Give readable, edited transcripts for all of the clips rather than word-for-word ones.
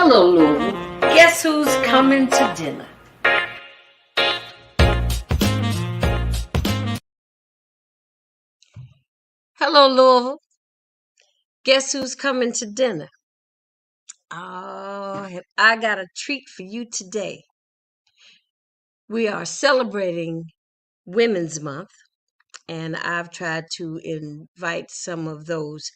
Hello, Louisville. Guess who's coming to dinner? Hello, Louisville. Guess who's coming to dinner? Oh, I got a treat for you today. We are celebrating Women's Month, and I've tried to invite some of those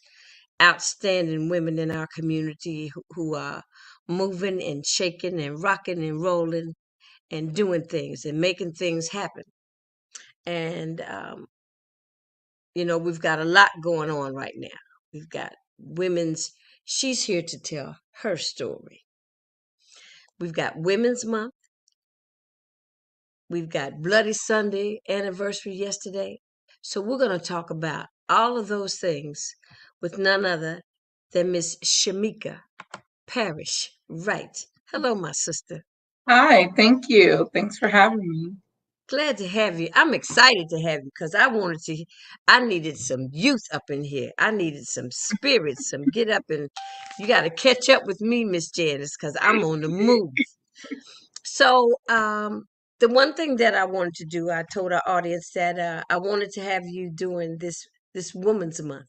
outstanding women in our community who are moving and shaking and rocking and rolling and doing things and making things happen. And, we've got a lot going on right now. We've got she's here to tell her story. We've got Women's Month. We've got Bloody Sunday anniversary yesterday. So we're going to talk about all of those things with none other than Miss Shameka Parrish Wright. Hello, my sister. Hi, thank you. Thanks for having me. Glad to have you. I'm excited to have you because I needed some youth up in here. I needed some spirit, some get up, and you got to catch up with me, Miss Janice, because I'm on the move. So, the one thing that I wanted to do, I told our audience that I wanted to have you doing this Woman's Month,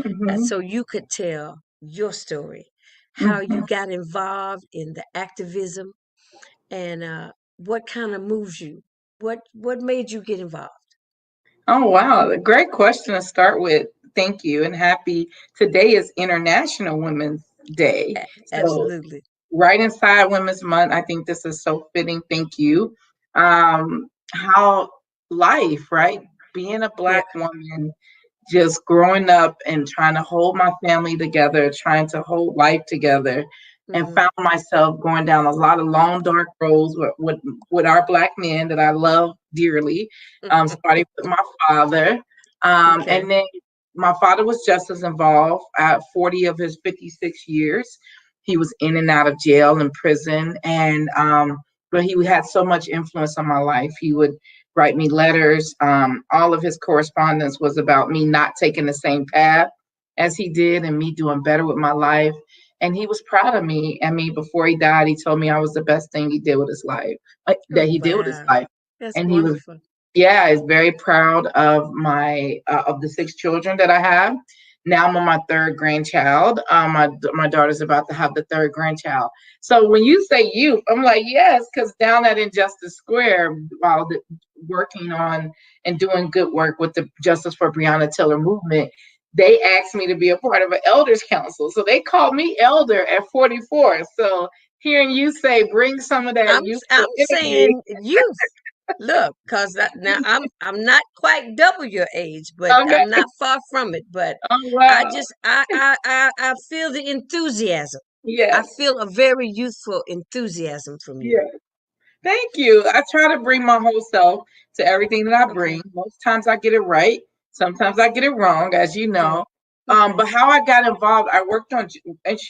hmm so you could tell your story, how you hmm got involved in the activism, and what kind of moves you. What made you get involved? Oh, wow. A great question to start with. Thank you and happy. Today is International Women's Day. So, Absolutely. right inside Women's Month, I think this is so fitting. Thank you. How life, right? Being a Yeah. Black woman, just growing up and trying to hold my family together, trying to hold life together, and Hmm. found myself going down a lot of long, dark roads with our Black men that I love dearly. Starting with my father. Okay. And then my father was just as involved at 40 of his 56 years. He was in and out of jail and prison. But he had so much influence on my life. He would write me letters. All of his correspondence was about me not taking the same path as he did and me doing better with my life. And he was proud of me. I mean, before he died, he told me I was the best thing he did with his life, that Oh, he did with his wow. life. That's And he was, wonderful. yeah, is very proud of of the 6 children that I have. Now I'm on my third grandchild. My daughter's about to have the third grandchild. So when you say youth, I'm like, yes, because down at Injustice Square, while working on and doing good work with the Justice for Breonna Taylor movement, they asked me to be a part of an elders council. So they called me elder at 44. So hearing you say bring some of that youthful I'm energy. saying youth. Look, cause now I'm not quite double your age, but I'm Okay. not far from it. But Oh I wow. just I feel the enthusiasm. I Yes. feel a very youthful enthusiasm from you. Yes. Thank you. I try to bring my whole self to everything that I Okay. bring. Most times I get it right. Sometimes I get it wrong, as you Okay. know. Okay. But how I got involved, I worked on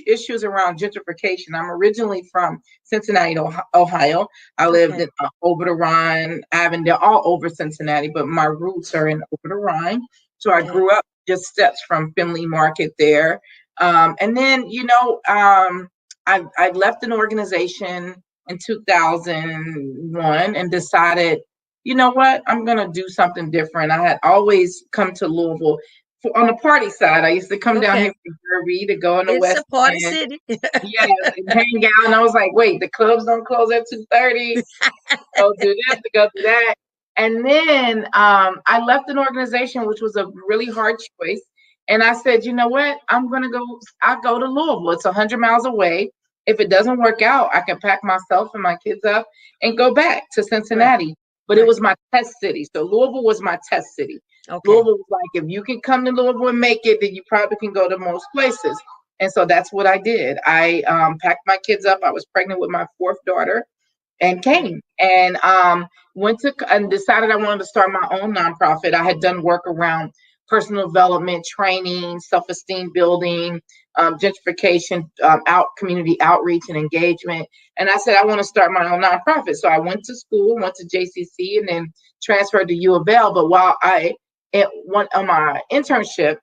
issues around gentrification. I'm originally from Cincinnati, Ohio. I lived Okay. in over the Rhine, Avondale, all over Cincinnati, but my roots are in over the Rhine. So I Okay. grew up just steps from Finley Market there. And then, I left an organization in 2001 and decided, you know what, I'm going to do something different. I had always come to Louisville on the party side. I used to come down here Okay. from Derby to go in the It's a West party End. city. Yes, and hang out. And I was like, wait, the clubs don't close at 2:30. Go do this, to go do that. And then I left an organization, which was a really hard choice. And I said, you know what? I'll go to Louisville. It's 100 miles away. If it doesn't work out, I can pack myself and my kids up and go back to Right. Cincinnati. But it Right. was my test city. So Louisville was my test city. Okay. Louisville was like, if you can come to Louisville and make it, then you probably can go to most places. And so that's what I did. I packed my kids up. I was pregnant with my fourth daughter and Okay. came and went to and decided I wanted to start my own nonprofit. I had done work around personal development, training, self-esteem building, gentrification, out community outreach and engagement. And I said I want to start my own nonprofit. So I went to school, went to JCC, and then transferred to U of L. But while I at one on my internship,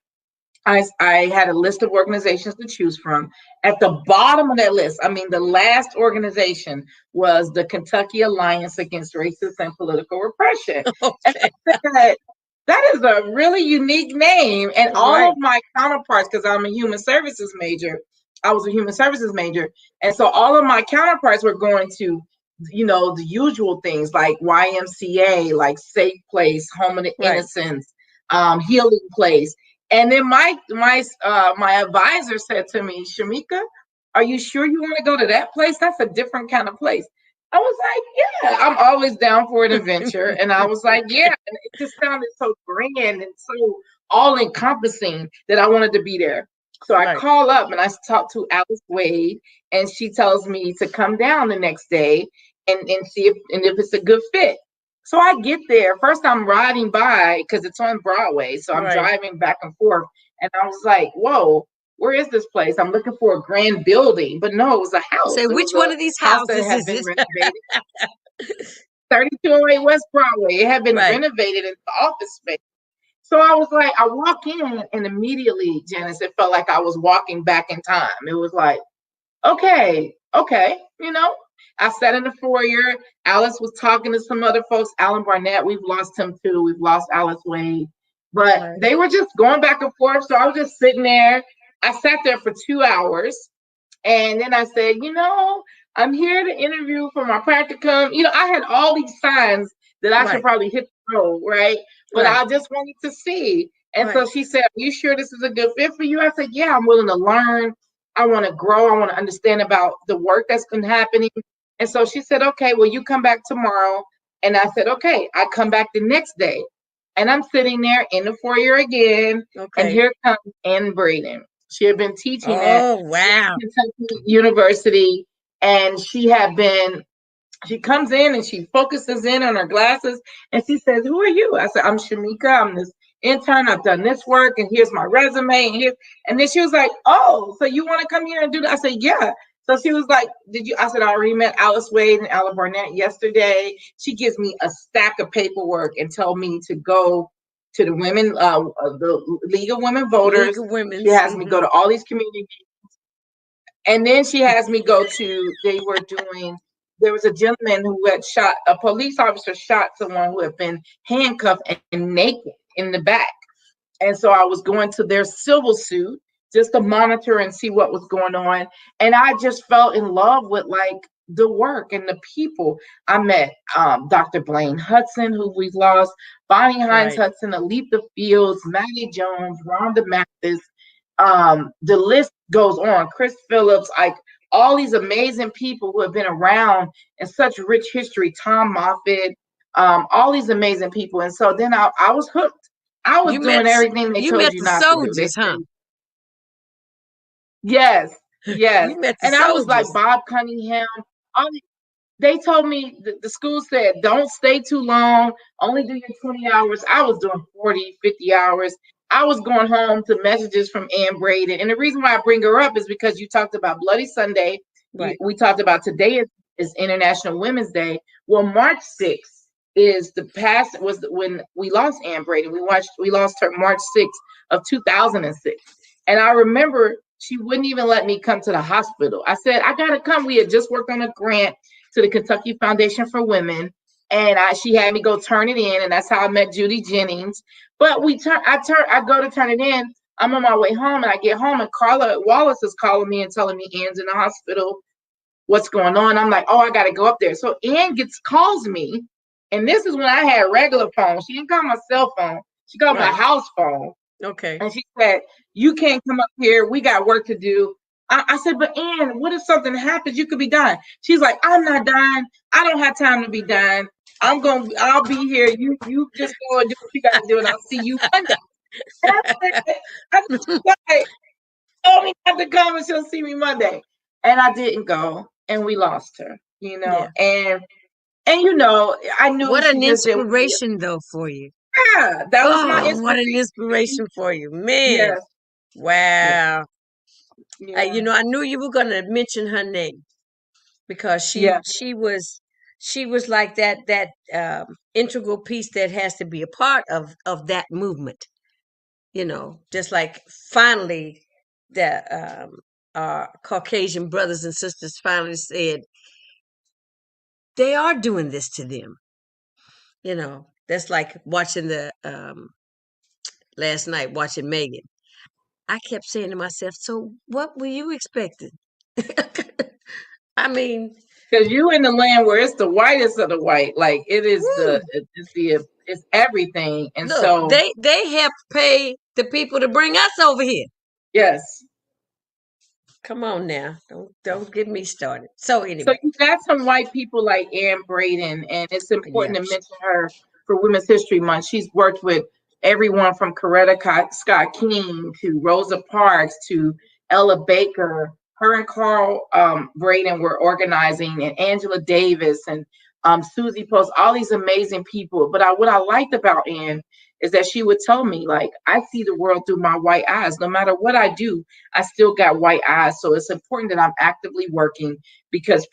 I had a list of organizations to choose from. At the bottom of that list, I mean, the last organization was the Kentucky Alliance Against Racist and Political Repression. And Okay. I said, that is a really unique name. And all Right. of my counterparts, because I'm a human services major, I was a human services major. And so all of my counterparts were going to, the usual things like YMCA, like Safe Place, Home of the Right. Innocents, Healing Place. And then my advisor said to me, Shameka, are you sure you want to go to that place? That's a different kind of place. I was like, yeah, I'm always down for an adventure. And I was like, yeah. And it just sounded so grand and so all encompassing that I wanted to be there. So I Right. call up and I talk to Alice Wade, and she tells me to come down the next day and see if it's a good fit. So I get there. First, I'm riding by because it's on Broadway. So I'm Right. driving back and forth. And I was like, whoa, where is this place? I'm looking for a grand building. But no, it was a house. Say, It which was one a of these house that houses had is been this? renovated. 3208 West Broadway. It had been Right. renovated into office space. So I was like, I walk in and immediately, Janice, it felt like I was walking back in time. It was like, okay. I sat in the foyer. Alice was talking to some other folks. Alan Barnett, we've lost him too. We've lost Alice Wade. But Right. they were just going back and forth. So I was just sitting there. I sat there for 2 hours. And then I said, I'm here to interview for my practicum. I had all these signs that I should Right. probably hit the road, right? But Right. I just wanted to see. And so Right. she said, are you sure this is a good fit for you? I said, yeah, I'm willing to learn. I want to grow. I want to understand about the work that's been happening. And so she said, okay, well, you come back tomorrow. And I said, okay. I come back the next day. And I'm sitting there in the foyer again. And Okay. here comes Ann Braden. She had been teaching at Oh, wow. Kentucky University, and she comes in and she focuses in on her glasses, and she says, "Who are you?" I said, "I'm Shameka. I'm this intern. I've done this work, and here's my resume." And then she was like, "Oh, so you want to come here and do that?" I said, "Yeah." So she was like, "Did you?" I said, "I already met Alice Wade and Alan Barnett yesterday." She gives me a stack of paperwork and told me to go to the League of Women League Voters. of She Women's. has me go to all these community, and then she has me go to, there was a gentleman who had shot, a police officer shot someone who had been handcuffed and naked in the back. And so I was going to their civil suit just to monitor and see what was going on. And I just fell in love with like the work and the people. I met Dr. Blaine Hudson, who we've lost, Bonnie Hines Right. Hudson, Aletha Fields, Maddie Jones, Rhonda Mathis. The list goes on. Chris Phillips, like all these amazing people who have been around in such rich history. Tom Moffitt, all these amazing people. And so then I was hooked. I was You met doing everything they you told met you the not to do. They soldiers, huh? said, yes, yes. You met the And I was like soldiers. Bob Cunningham. All they told me, the school said, don't stay too long, only do your 20 hours. I was doing 40, 50 hours. I was going home to messages from Ann Braden. And the reason why I bring her up is because you talked about Bloody Sunday. Right. We talked about today is International Women's Day. Well, March 6th is when we lost Ann Braden. We lost her March 6th of 2006. And I remember she wouldn't even let me come to the hospital. I said, I gotta come. We had just worked on a grant to the Kentucky Foundation for Women, and she had me go turn it in, and that's how I met Judy Jennings. But I go to turn it in. I'm on my way home, and I get home, and Carla Wallace is calling me and telling me Ann's in the hospital. What's going on? I'm like, oh, I got to go up there. So Ann calls me, and this is when I had regular phone. She didn't call my cell phone. She called my Right. house phone. Okay. And she said, you can't come up here. We got work to do. I said, but Ann, what if something happens? You could be dying. She's like, I'm not dying. I don't have time to be dying. I'll be here. You just go and do what you got to do, and I'll see you Monday. And I said, like, told me not to come and she'll see me Monday. And I didn't go, and we lost her, Yeah. and I knew What she an just didn't, inspiration though for you. yeah, that was my Oh, what an inspiration. inspiration for you. Man. Yes, yes, Wow. yeah, I knew you were gonna mention her name because yeah. she was like that integral piece that has to be a part of that movement. Just like finally that our Caucasian brothers and sisters finally said they are doing this to them. That's like watching the last night watching Megan. I kept saying to myself, so what were you expecting? I mean, Because you in the land where it's the whitest of the white, like it is woo, it's everything. And look, so they help pay the people to bring us over here. yes. Come on now, don't get me started. So So anyway, you got some white people like Ann Braden, and it's important yeah, to mention her for Women's History Month. She's worked with everyone from Coretta Scott King to Rosa Parks to Ella Baker. Her and Carl Braden were organizing, and Angela Davis and Susie Post, all these amazing people. But what I liked about Ann is that she would tell me, like, I see the world through my white eyes. No matter what I do, I still got white eyes. So it's important that I'm actively working because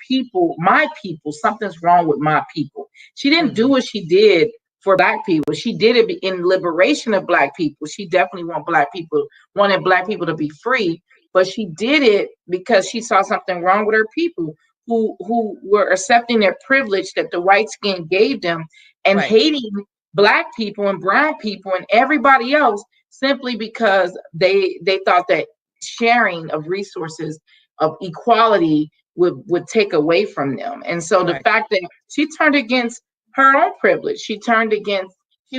my people, something's wrong with my people. She didn't do what she did for black people. She did it in liberation of black people. She definitely wanted black people to be free, but she did it because she saw something wrong with her people who were accepting their privilege that the white skin gave them and right, hating black people and brown people and everybody else simply because they thought that sharing of resources of equality would take away from them. And so the right, fact that she turned against her own privilege, she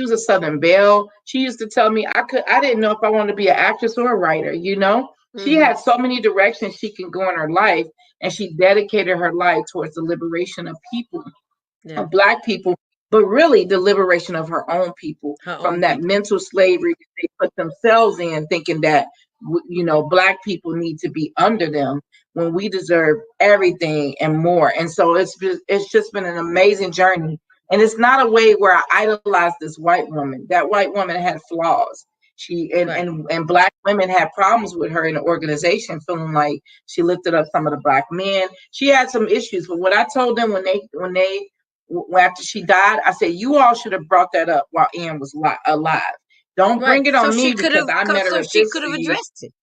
was a Southern Belle. She used to tell me I didn't know if I wanted to be an actress or a writer, you know? She hmm, had so many directions she can go in her life, and she dedicated her life towards the liberation of people, yeah, of black people, but really the liberation of her own people her from own that people, mental slavery they put themselves in, thinking that black people need to be under them when we deserve everything and more. And so it's just been an amazing journey. And it's not a way where I idolize this white woman. That white woman had flaws. She right, and black women had problems with her in the organization, feeling like she lifted up some of the black men. She had some issues, but what I told them after she died, I said, you all should have brought that up while Ann was alive. Don't right. bring it So on she me could because have, I met her so at she this could have stage. addressed it.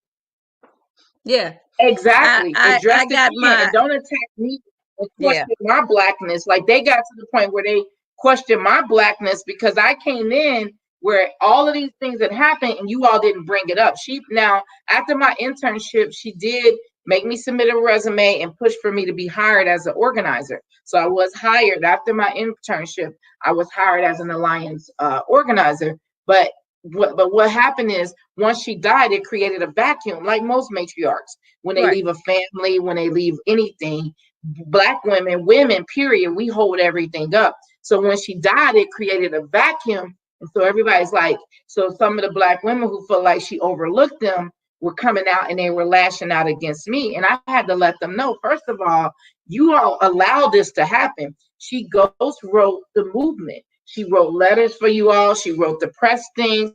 Yeah, Exactly. I Address it got then my and don't attack me and yeah, question my blackness. Like they got to the point where they questioned my blackness because I came in where all of these things had happened and you all didn't bring it up. Now after my internship, she did make me submit a resume and push for me to be hired as an organizer. So I was hired after my internship. I was hired as an alliance organizer, but what happened is once she died, it created a vacuum, like most matriarchs. When they right, leave a family, when they leave anything, black women, period, we hold everything up. So when she died, it created a vacuum. And so everybody's like, so some of the black women who feel like she overlooked them were coming out and they were lashing out against me. And I had to let them know, first of all, you all allowed this to happen. She ghost wrote the movement. She wrote letters for you all. She wrote the press things.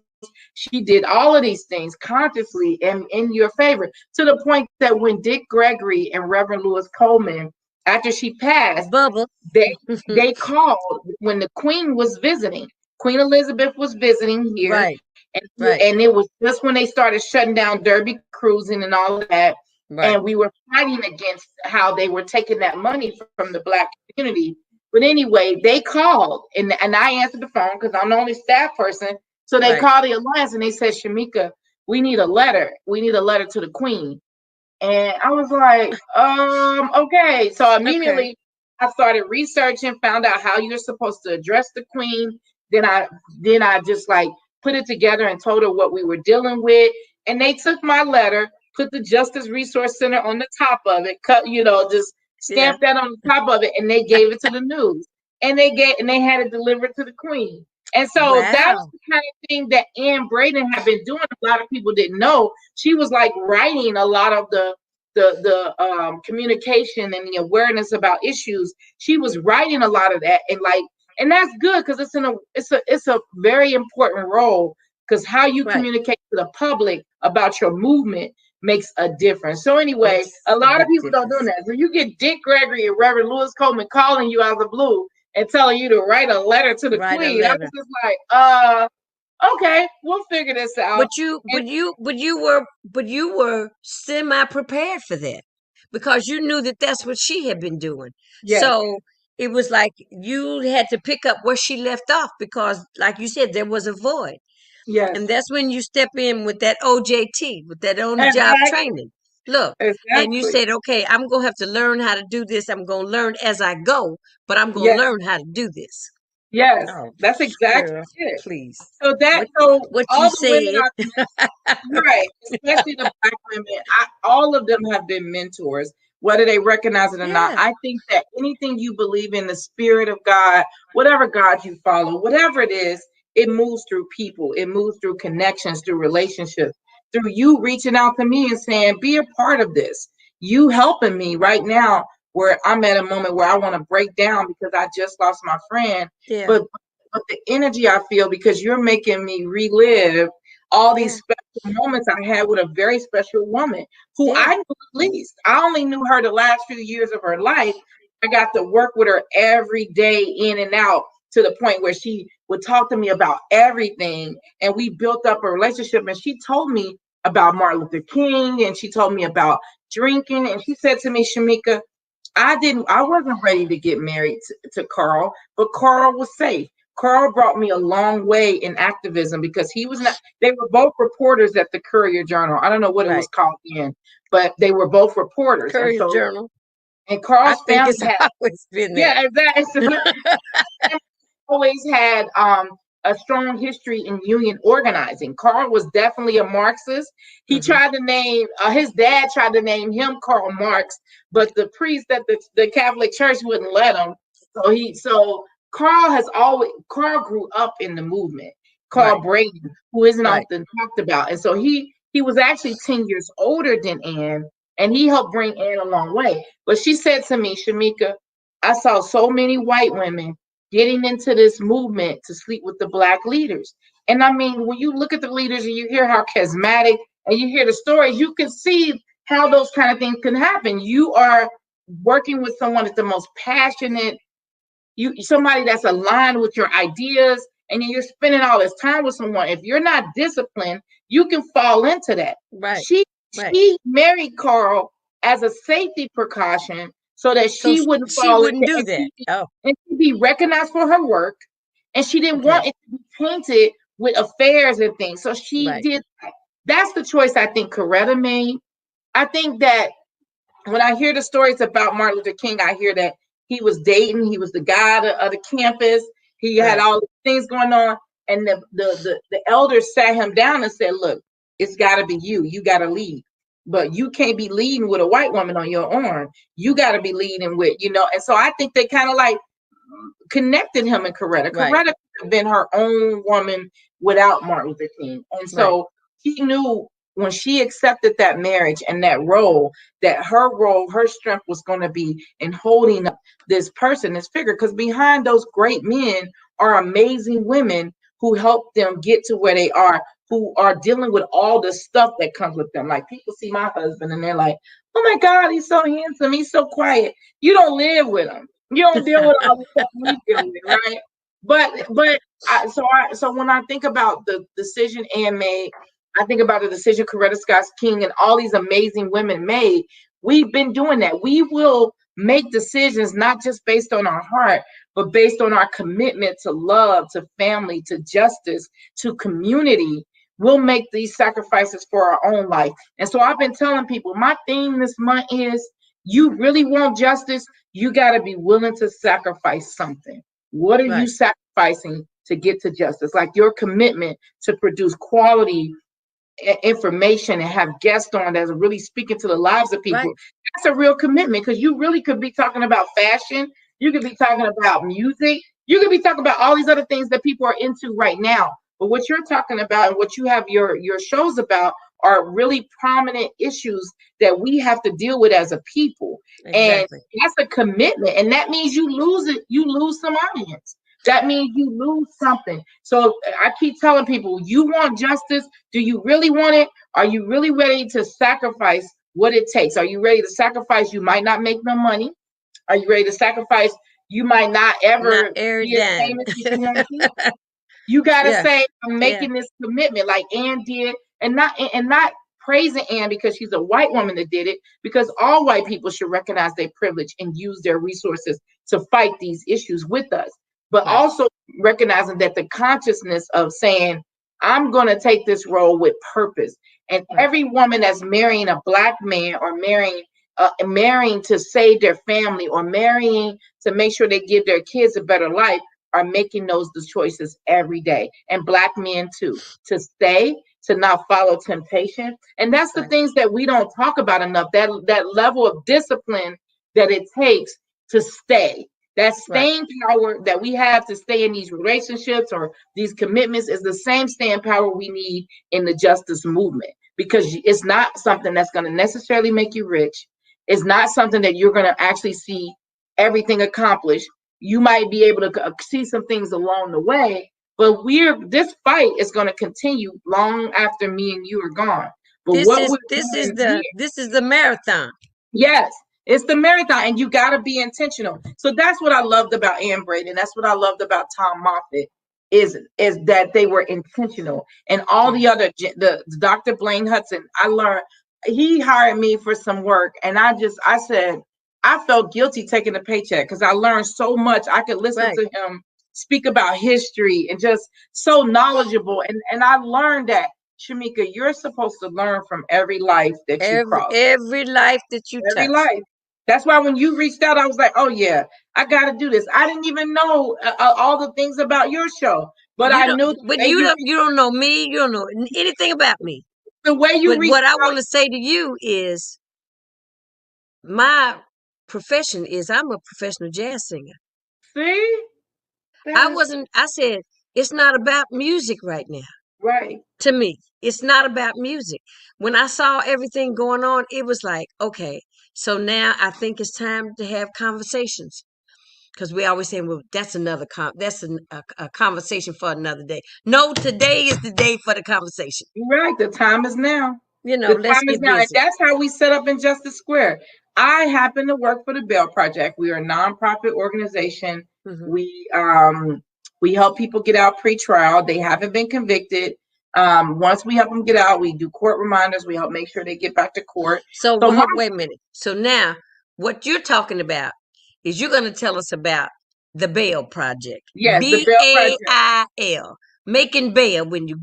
She did all of these things consciously and in your favor to the point that when Dick Gregory and Reverend Louis Coleman, after she passed, Bubba, they called when the Queen was visiting. Queen Elizabeth was visiting here, right, and right, and it was just when they started shutting down Derby cruising and all of that. right, And we were fighting against how they were taking that money from the black community. But anyway, they called and I answered the phone because I'm the only staff person. So they right. called the alliance and they said, Shameka, we need a letter. We need a letter to the Queen. And I was like, okay. So Okay. immediately I started researching, found out how you're supposed to address the Queen. Then I just like put it together and told her what we were dealing with. And they took my letter, put the Justice Resource Center on the top of it, just Yeah. stamp that on the top of it, and they gave it to the news. And they had it delivered to the Queen. And so that was Wow. the kind of thing that Ann Braden had been doing. A lot of people didn't know. She was like writing a lot of the communication and the awareness about issues. She was writing a lot of that, and that's good because it's a very important role because how you Right. communicate to the public about your movement makes a difference. So anyway, Makes a a lot of big people don't do difference. that. So you get Dick Gregory and Reverend Louis Coleman calling you out of the blue and telling you to write a letter to the Write a Queen. I was letter. just like, Okay, we'll figure this out. And But you were semi prepared for that because you knew that that's what she had been doing. yes, So it was like you had to pick up where she left off because, like you said, there was a void. yes, And that's when you step in with that OJT, with that on the job exactly, training. Look, and you exactly. said, okay, I'm going to have to learn how to do this. I'm going to learn as I go, but I'm going to Yes, learn how to do this. yes, Oh, that's exactly girl, it. please. So What you all the women said. I've right, especially the Black women, all of them have been mentors, whether they recognize it or not. Yeah, I think that anything you believe in, the spirit of God, whatever God you follow, whatever it is, it moves through people, it moves through connections, through relationships, through you reaching out to me and saying, be a part of this. You helping me right now, where I'm at a moment where I want to break down because I just lost my friend. yeah, But but the energy I feel because you're making me relive all these yeah, special moments I had with a very special woman who yeah. I knew the least. I only knew her the last few years of her life. I got to work with her every day in and out to the point where she would talk to me about everything. And we built up a relationship. And she told me about Martin Luther King and she told me about drinking. And she said to me, Shameka, I wasn't ready to get married to Carl, but Carl was safe. Carl brought me a long way in activism because he was not, they were both reporters at the Courier Journal. I don't know what it was Right. called then, but they were both reporters. Courier Journal. And I Carl's think family it's had, always been that. yeah, exactly. Always had a strong history in union organizing. Carl was definitely a Marxist. He Hmm. tried to name his dad tried to name him Karl Marx, but the priest at the Catholic Church wouldn't let him. So Carl grew up in the movement. Carl Right, Braden, who isn't right. often talked about, and so he was actually 10 years older than Anne, and he helped bring Anne a long way. But she said to me, Shameka, I saw so many white women getting into this movement to sleep with the Black leaders. And I mean, when you look at the leaders and you hear how charismatic and you hear the stories, you can see how those kind of things can happen. You are working with someone that's the most passionate, somebody that's aligned with your ideas, and then you're spending all this time with someone. If you're not disciplined, you can fall into that. Right, She right. she married Carl as a safety precaution so that So she wouldn't she fall wouldn't into do that. Oh, and she'd be recognized for her work, and she didn't okay. want it to be painted with affairs and things. So she Right. did that. That's the choice I think Coretta made. I think that when I hear the stories about Martin Luther King, I hear that he was dating, he was the guy of the campus, he had Right. all these things going on, and the elders sat him down and said, "Look, it's got to be you. You got to lead, but you can't be leading with a white woman on your arm. You got to be leading with, you know." And so I think they kind of like connected him and Coretta. Right. Coretta could have been her own woman without Martin Luther King. And Right. so she knew when she accepted that marriage and that role, that her role, her strength was going to be in holding up this person, this figure. Because behind those great men are amazing women who helped them get to where they are, who are dealing with all the stuff that comes with them. Like people see my husband and they're like, oh my God, he's so handsome. He's so quiet. You don't live with him. You don't deal with all the stuff we deal with, right? So when I think about the decision Anne made, I think about the decision Coretta Scott King and all these amazing women made. We've been doing that. We will make decisions not just based on our heart, but based on our commitment to love, to family, to justice, to community. We'll make these sacrifices for our own life. And so I've been telling people my theme this month is you really want justice, you got to be willing to sacrifice something. What are you Right. sacrificing to get to justice? Like your commitment to produce quality information and have guests on that's really speaking to the lives of Right. people. That's a real commitment because you really could be talking about fashion. You could be talking about music. You could be talking about all these other things that people are into right now. But what you're talking about and what you have your shows about are really prominent issues that we have to deal with as a people. And Exactly. that's a commitment. And that means you lose it, you lose some audience. That means you lose something. So I keep telling people, you want justice? Do you really want it? Are you really ready to sacrifice what it takes? Are you ready to sacrifice? You might not make no money. Are you ready to sacrifice? You might not Not ever every be as dime. famous as you want to be. You gotta Yeah. say, I'm Yeah. making this commitment, like Ann did, and not praising Ann because she's a white woman that did it, because all white people should recognize their privilege and use their resources to fight these issues with us. But Right. also recognizing that the consciousness of saying, I'm gonna take this role with purpose. And Right. every woman that's marrying a black man, or marrying to save their family, or marrying to make sure they give their kids a better life, are making the choices every day. And black men too, to stay, to not follow temptation. And that's the Right. things that we don't talk about enough. That level of discipline that it takes to stay. That Right. staying power that we have to stay in these relationships or these commitments is the same staying power we need in the justice movement, because it's not something that's going to necessarily make you rich. It's not something that you're going to actually see everything accomplished. You might be able to see some things along the way, but this fight is going to continue long after me and you are gone. But This what is we're this is doing the here, this is the marathon. yes, it's the marathon, and you got to be intentional. So that's what I loved about Ann Braden. That's what I loved about Tom Moffitt, is that they were intentional. And all Yeah. the Dr. Blaine Hudson, I learned, he hired me for some work, and I said I felt guilty taking a paycheck because I learned so much. I could listen Right. to him speak about history, and just so knowledgeable. And I learned that, Shameka, you're supposed to learn from every life that you cross. Every life that you Every touch. life. That's why when you reached out, I was like, oh, yeah, I got to do this. I didn't even know all the things about your show, but You I don't, knew the but way you you don't know me. You don't know anything about me. the way you But reached what I out. want to say to you is, my profession is I'm a professional jazz singer. See, that I is wasn't. I said it's not about music right now. right. To me, it's not about music. When I saw everything going on, it was like, okay, so now I think it's time to have conversations. Because we always say, well, that's a conversation for another day. No, today is the day for the conversation. You're right. The time is now. The Let's time is get now. And busy. that's how we set up Injustice Square. I happen to work for the Bail Project. We are a nonprofit organization. Hmm. We help people get out pre-trial. They haven't been convicted. Once we help them get out, we do court reminders. We help make sure they get back to court. So So my wait a minute. So now, what you're talking about is you're going to tell us about the Bail Project, yes, the Bail Project. BAIL, making bail. When you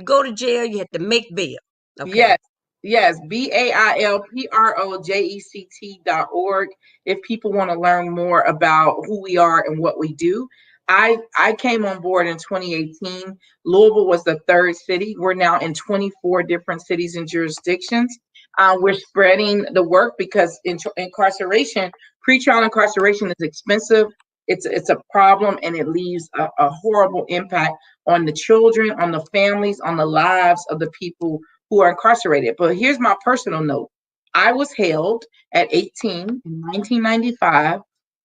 go to jail, you have to make bail. Okay. Yes, yes, BAILPROJECT.org. If people want to learn more about who we are and what we do. I came on board in 2018. Louisville was the third city. We're now in 24 different cities and jurisdictions. We're spreading the work because incarceration, pretrial incarceration, is expensive. It's a problem, and it leaves a horrible impact on the children, on the families, on the lives of the people who are incarcerated. But here's my personal note. I was held at 18 in 1995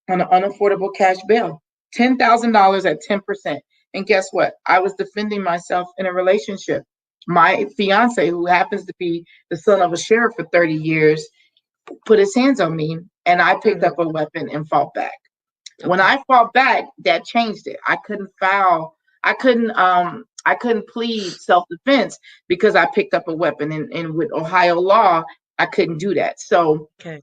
on an unaffordable cash bail, $10,000 at 10%. And guess what? I was defending myself in a relationship. My fiance, who happens to be the son of a sheriff for 30 years, put his hands on me, and I picked Hmm. up a weapon and fought back. When Okay. I fought back, that changed it. I couldn't file. I couldn't plead self-defense because I picked up a weapon. And with Ohio law, I couldn't do that. So Okay.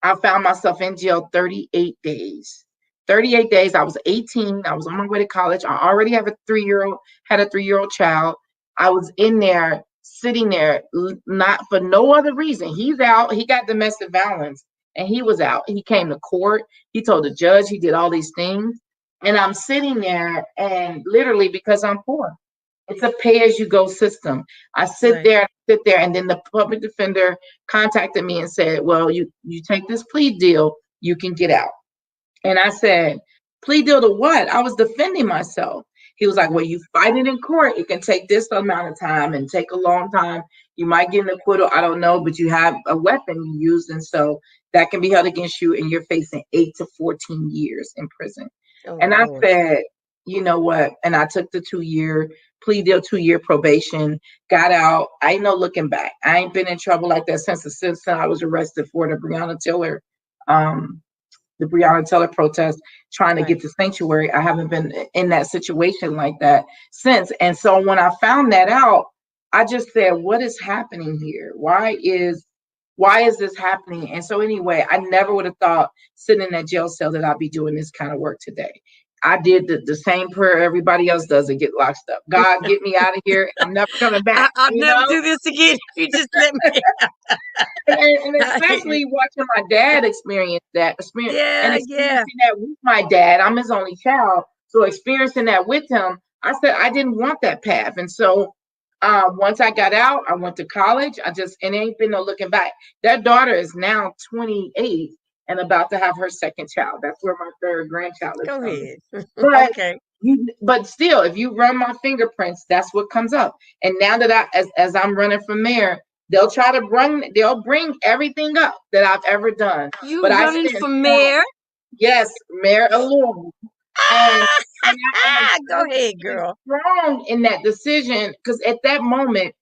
I found myself in jail 38 days. 38 days. I was 18. I was on my way to college. I already had a 3-year-old child. I was in there, sitting there, not for no other reason. He's out. He got domestic violence, and he was out. He came to court. He told the judge he did all these things. And I'm sitting there, and literally, because I'm poor. It's a pay-as-you-go system. Right. Sit there, and then the public defender contacted me and said, "Well, you take this plea deal, you can get out." And I said, "Plea deal to what?" I was defending myself. He was like, Hmm. "Well, you fight it in court. It can take this amount of time and take a long time. You might get an acquittal. I don't know, but you have a weapon you used, and so that can be held against you, and you're facing 8 to 14 years in prison." Oh And I Lord. said, "You know what?" And I took the 2-year plea deal, 2-year probation, got out. I ain't no looking back. I ain't been in trouble like that since I was arrested for the Breonna Taylor um, the Breonna Taylor protest, trying to Right. get to sanctuary. I haven't been in that situation like that since. And so when I found that out, I just said, what is happening here? Why is this happening? And so anyway, I never would have thought sitting in that jail cell that I'd be doing this kind of work today. I did the same prayer everybody else does and get locked up. God, get me out of here, and I'm never coming back. I'll You never know, do this again. You just let me. and especially watching my dad and Yeah, yeah. experiencing that with my dad. I'm his only child, so experiencing that with him, I said I didn't want that path. And so once I got out, I went to college. And it ain't been no looking back. That daughter is now 28 and about to have her second child. That's where my third grandchild is Go coming. ahead. But Okay. but still, if you run my fingerprints, that's what comes up. And now that as I'm running for mayor, they'll bring everything up that I've ever done. But You I running stand for strong. mayor? Yes, Mayor of Louisville. And Go I ahead, stand girl. strong in that decision because at that moment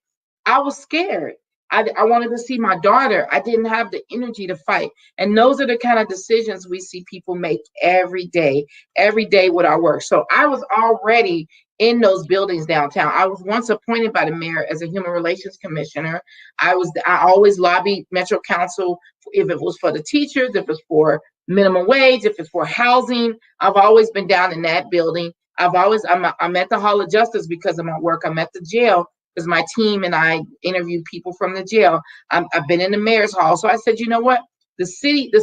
I was scared. I wanted to see my daughter. I didn't have the energy to fight. And those are the kind of decisions we see people make every day with our work. So I was already in those buildings downtown. I was once appointed by the mayor as a human relations commissioner. I always lobbied Metro Council if it was for the teachers, if it's for minimum wage, if it's for housing. I've always been down in that building. I'm at the Hall of Justice because of my work. I'm at the jail because my team and I interview people from the jail. I've been in the mayor's hall. So I said, you know what? The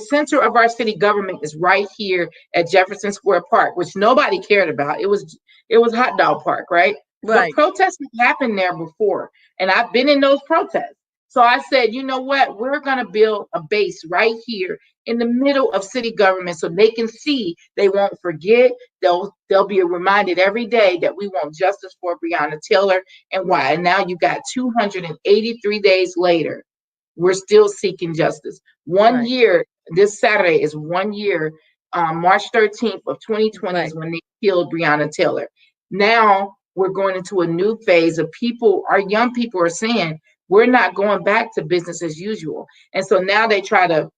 center of our city government is right here at Jefferson Square Park, which nobody cared about. It was Hot Dog Park, right? But Right. protests have happened there before, and I've been in those protests. So I said, you know what? We're going to build a base right here in the middle of city government so they can see, they won't forget. They'll be reminded every day that we want justice for Breonna Taylor and why. And now you got 283 days later, we're still seeking justice. One Right. year, this Saturday is 1 year. March 13th of 2020 Right. is when they killed Breonna Taylor. Now we're going into a new phase of people, our young people are saying, we're not going back to business as usual. And so now they try to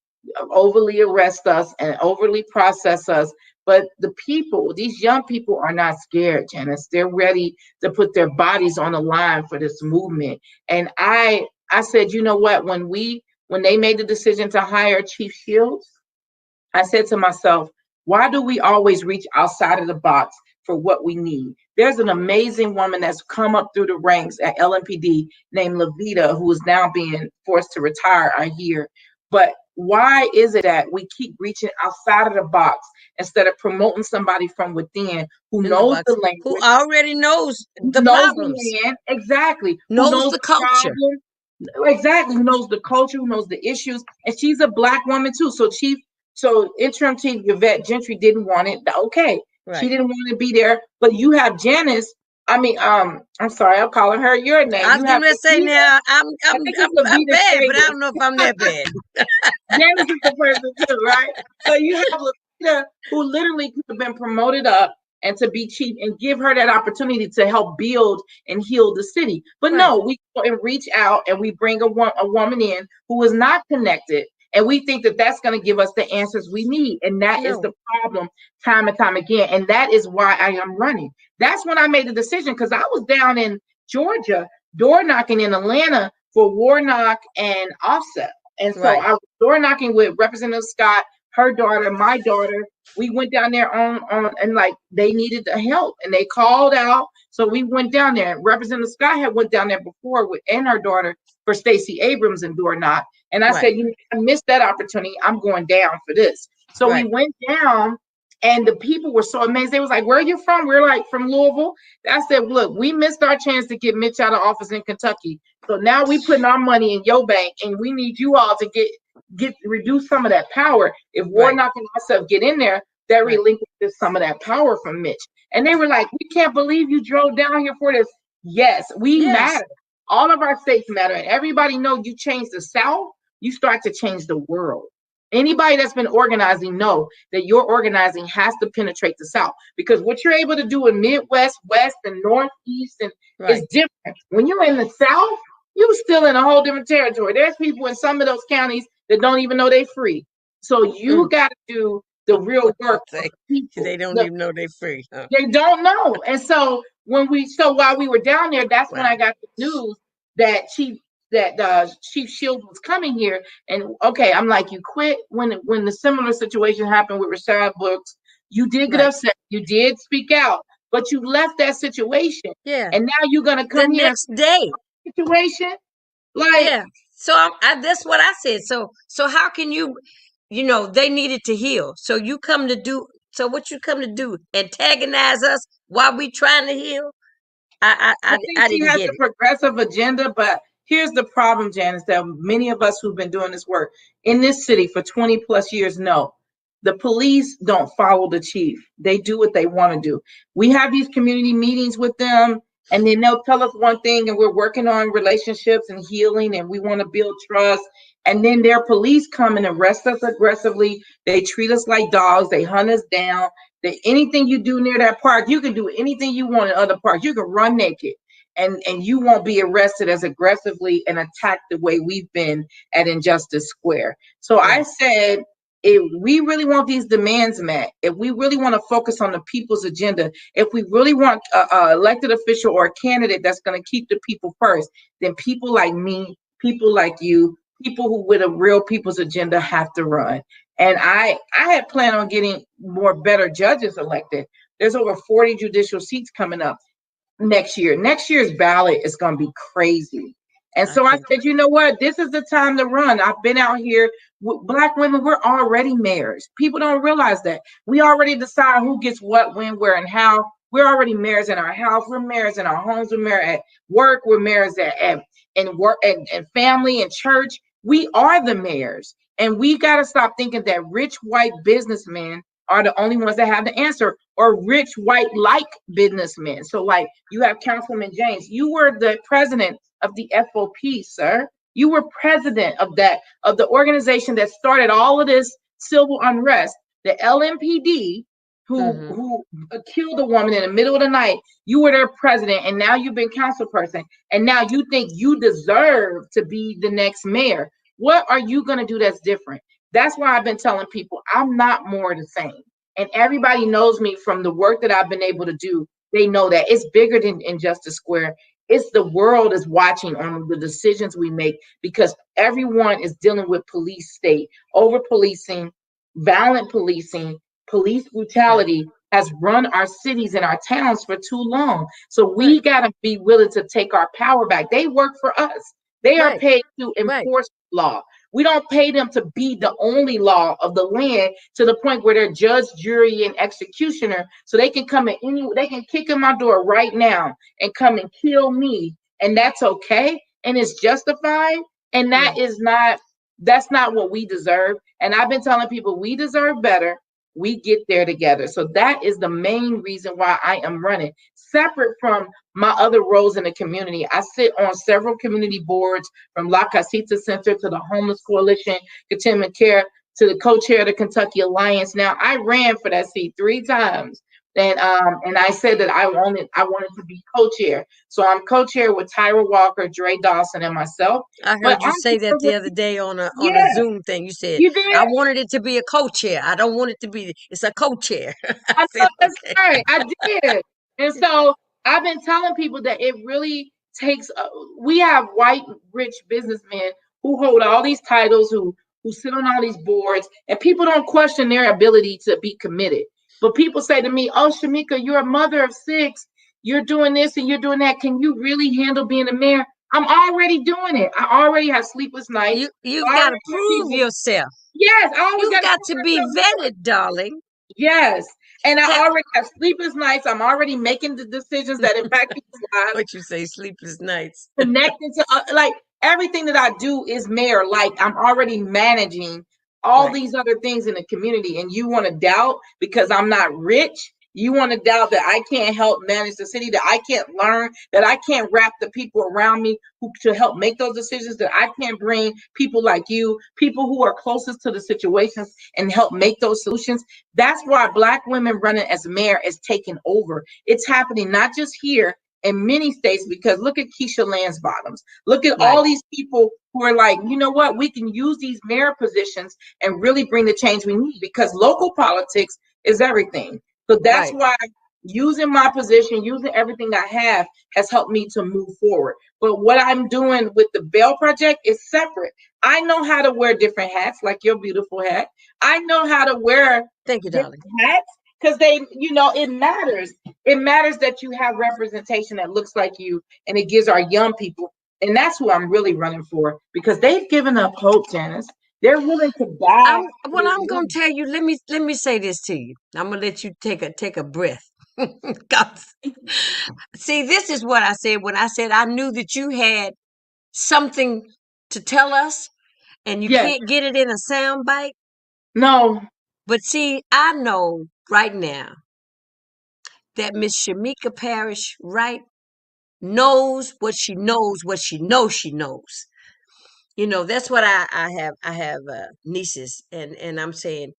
overly arrest us and overly process us. But the people, these young people are not scared, Janice. They're ready to put their bodies on the line for this movement. And I said, you know what? When they made the decision to hire Chief Shields, I said to myself, why do we always reach outside of the box for what we need? There's an amazing woman that's come up through the ranks at LMPD named Levita, who is now being forced to retire, I hear. But why is it that we keep reaching outside of the box instead of promoting somebody from within who In the knows the box. Who language, already knows who the knows problems, the land, exactly, who knows knows the the culture. problem, exactly, who knows the culture, who knows the issues, and she's a black woman too. So interim chief Yvette Gentry didn't want it. Okay, she Right. didn't want to be there. But you have Janice. I mean, I'm sorry, I'm calling her your name. I was You have getting ready to say Levita. now I think it's I'm Levita bad, but I don't know if I'm Traeger. that bad. Janice is the person too, right? So you have Levita, who literally could have been promoted up and to be chief and give her that opportunity to help build and heal the city. But Right. no, we go and reach out and we bring a woman in who is not connected. And we think that that's going to give us the answers we need. And that is No. the problem time and time again. And that is why I am running. That's when I made the decision because I was down in Georgia, door knocking in Atlanta for Warnock and Offset. And so Right. I was door knocking with Representative Scott, her daughter, my daughter. We went down there on and like they needed the help and they called out. So we went down there. Representative Scott had went down there before with and her daughter for Stacey Abrams and door knock. And I Right. said, I missed that opportunity. I'm going down for this. So we Right. went down and the people were so amazed. They was like, where are you from? We're like from Louisville. I said, look, we missed our chance to get Mitch out of office in Kentucky. So now we putting our money in your bank and we need you all to get reduce some of that power. If Right. Warnock and myself get in there, that Right. relinquishes some of that power from Mitch. And they were like, we can't believe you drove down here for this. Yes, we Yes. matter. All of our states matter. And everybody know you change the South, you start to change the world. Anybody that's been organizing know that your organizing has to penetrate the South because what you're able to do in Midwest, West, and Northeast and is Right. different. When you're in the South, you're still in a whole different territory. There's people in some of those counties that don't even know they're free. So you Mm. got to do the real work of Say, people. they don't even know they're free. Huh? They don't know. And so while we were down there, that's when Wow. I got the news that Chief Shields was coming here. And okay, I'm like, you quit when the similar situation happened with Rashad Brooks. You did get Right. upset. You did speak out, but you left that situation. Yeah. And now you're gonna The come here next day. and situation like. Yeah. So that's what I said. So how can you, they needed to heal. So you come to do. So what you come to do? Antagonize us while we trying to heal? I think I she didn't has get a it. progressive agenda, but here's the problem, Janice, that many of us who've been doing this work in this city for 20 plus years know. The police don't follow the chief. They do what they want to do. We have these community meetings with them, and then they'll tell us one thing, and we're working on relationships and healing, and we want to build trust. And then their police come and arrest us aggressively. They treat us like dogs. They hunt us down. That anything you do near that park, you can do anything you want in other parks. You can run naked, and you won't be arrested as aggressively and attacked the way we've been at Injustice Square. So I said, if we really want these demands met, if we really want to focus on the people's agenda, if we really want a elected official or a candidate that's going to keep the people first, then people like me, people like you, people who with a real people's agenda have to run. And I had planned on getting more better judges elected. There's over 40 judicial seats coming up next year. Next year's ballot is going to be crazy. And so I said, you know what? This is the time to run. I've been out here with Black women. We're already mayors. People don't realize that. We already decide who gets what, when, where, and how. We're already mayors in our house. We're mayors in our homes. We're mayors at work. We're mayors at work and family and church. We are the mayors. And we got to stop thinking that rich white businessmen are the only ones that have the answer, or rich white like businessmen. So like you have Councilman James, you were the president of the FOP, sir. You were president of the organization that started all of this civil unrest, the LMPD, who killed a woman in the middle of the night. You were their president, and now you've been council person, and now you think you deserve to be the next mayor. What are you going to do that's different? That's why I've been telling people I'm not more the same. And everybody knows me from the work that I've been able to do. They know that it's bigger than Injustice Square. It's the world is watching on the decisions we make, because everyone is dealing with police state, over policing, violent policing, police brutality has run our cities and our towns for too long. So we got to be willing to take our power back. They work for us. They are paid to enforce law. We don't pay them to be the only law of the land to the point where they're judge, jury, and executioner. So they can come they can kick in my door right now and come and kill me. And that's okay. And it's justified. And that's not what we deserve. And I've been telling people we deserve better. We get there together. So that is the main reason why I am running. Separate from my other roles in the community, I sit on several community boards, from La Casita Center to the Homeless Coalition, Contentment Care, to the co-chair of the Kentucky Alliance. Now, I ran for that seat 3 times. And I said that I wanted to be co-chair. So I'm co-chair with Tyra Walker, Dre Dawson, and myself. I heard you say that the other day on a Zoom thing. You said, you did. I wanted it to be a co-chair. I don't want it to be, it's a co-chair. I know that's right. I did. And so I've been telling people that it really takes, we have white, rich businessmen who hold all these titles, who sit on all these boards, and people don't question their ability to be committed. But people say to me, oh, Shameka, you're a mother of 6. You're doing this and you're doing that. Can you really handle being a mayor? I'm already doing it. I already have sleepless nights. You've got to prove yourself. Yes, I always got to be vetted, darling. Yes. And I already have sleepless nights. I'm already making the decisions that impact people's lives. What you say, sleepless nights. Connecting to like everything that I do is mayor. Like I'm already managing all these other things in the community. And you want to doubt because I'm not rich? You want to doubt that I can't help manage the city, that I can't learn, that I can't wrap the people around me who to help make those decisions, that I can't bring people like you, people who are closest to the situations and help make those solutions. That's why Black women running as mayor is taking over. It's happening not just here in many states, because look at Keisha Lansbottoms. Look at all these people who are like, you know what, we can use these mayor positions and really bring the change we need, because local politics is everything. So that's Right. why using my position, using everything I have, has helped me to move forward. But what I'm doing with the Bell Project is separate. I know how to wear different hats, like your beautiful hat. I know how to wear Thank you, different darling. hats because they, you know, it matters. It matters that you have representation that looks like you, and it gives our young people. And that's who I'm really running for, because they've given up hope, Janice. They're willing to die for Well, this I'm gonna dream. tell you. Let me say this to you. I'm gonna let you take a breath. 'Cause, see, this is what I said when I said I knew that you had something to tell us, and you Yes. can't get it in a sound bite. No. But see, I know right now that Miss Shameka Parrish Wright knows what she knows she knows. That's what I have nieces, and I'm saying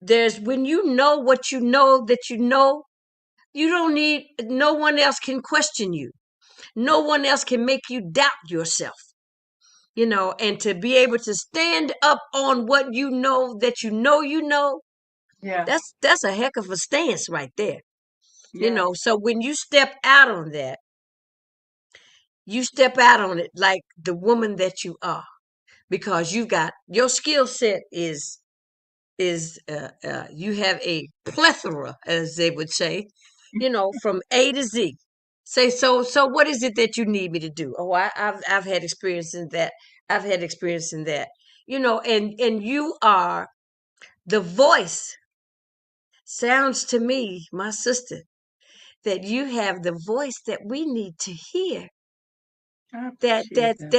there's when you know what you know that you don't need no one else can question you. No one else can make you doubt yourself. And to be able to stand up on what you know that you know, Yeah. that's a heck of a stance right there. Yes. So when you step out on that, you step out on it like the woman that you are, because you got your skill set is you have a plethora, as they would say, from A to Z. Say, so what is it that you need me to do? Oh, I've had experience in that. I've had experience in that. And you are the voice. Sounds to me, my sister, that you have the voice that we need to hear. I That appreciate that that.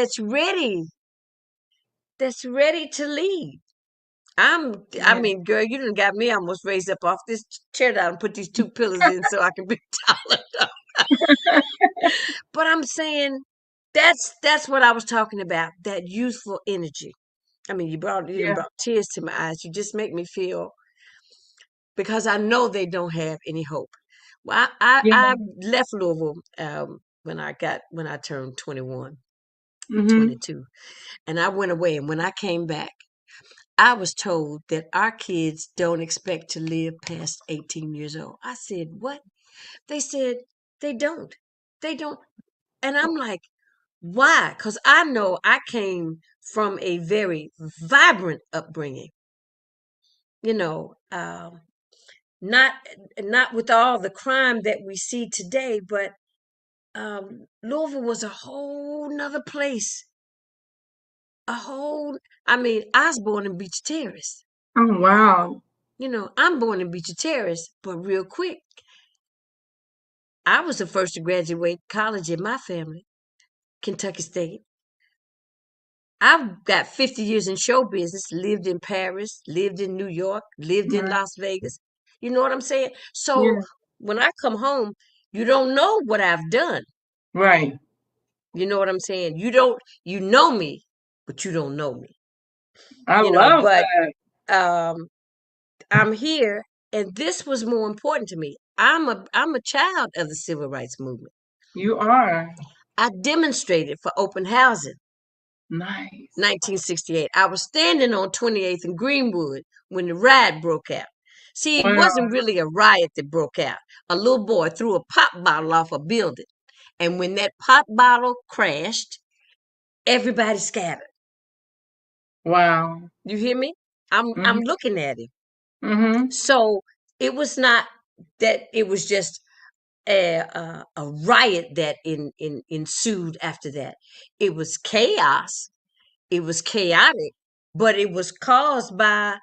that's ready to lead. I Yeah. mean, girl, you done got me almost raised up off this chair down and put these two pillars in so I can be taller. But I'm saying that's what I was talking about, that youthful energy. I mean, you done Yeah. brought tears to my eyes. You just make me feel, because I know they don't have any hope. Well, I Yeah. left Louisville when I turned 21, Mm-hmm. 22, and I went away. And when I came back, I was told that our kids don't expect to live past 18 years old. I said, what? They said, they don't. They don't. And I'm like, why? Because I know I came from a very vibrant upbringing, you know, not not with all the crime that we see today, but Louisville was a whole nother place. A whole, I mean, I was born in Beach Terrace. Oh, wow. I'm born in Beach Terrace, but real quick, I was the first to graduate college in my family, Kentucky State. I've got 50 years in show business, lived in Paris, lived in New York, lived in Right. Las Vegas. You know what I'm saying? So Yeah. when I come home, you don't know what I've done. Right. You know what I'm saying? You know me, but you don't know me. I love But that. um, I'm here, and this was more important to me. I'm a child of the civil rights movement. You are. I demonstrated for open housing, Nice. 1968. I was standing on 28th and Greenwood when the riot broke out. See, it Wow. wasn't really a riot that broke out. A little boy threw a pop bottle off a building. And when that pop bottle crashed, everybody scattered. Wow. You hear me? I'm Mm-hmm. looking at it. Mm-hmm. So it was not that it was just a riot that ensued after that. It was chaos. It was chaotic, but it was caused by